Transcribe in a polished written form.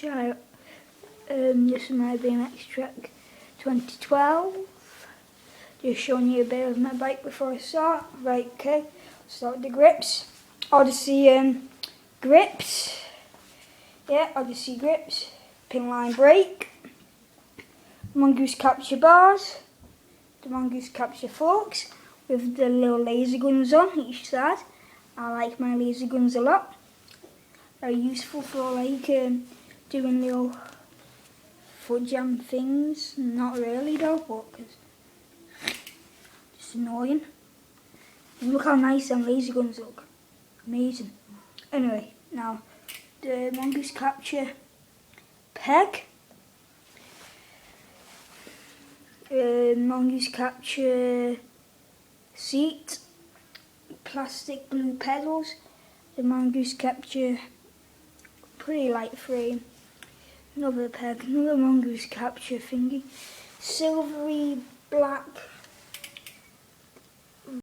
try this is my BMX track 2012. Just showing you a bit of my bike before I start. Right, okay, start with the grips. Odyssey grips. Yeah, Odyssey grips. Pinline brake. Mongoose Capture bars. The Mongoose Capture forks with the little laser guns on each side. I like my laser guns a lot. Very useful for like doing little foot jam things. Not really though, but cause just annoying. And look how nice them laser guns look. Amazing. Anyway, now the Mongoose Capture peg. Mongoose Capture seat. Plastic blue pedals. The Mongoose Capture pretty light frame. Another peg, another Mongoose Capture thingy. Silvery black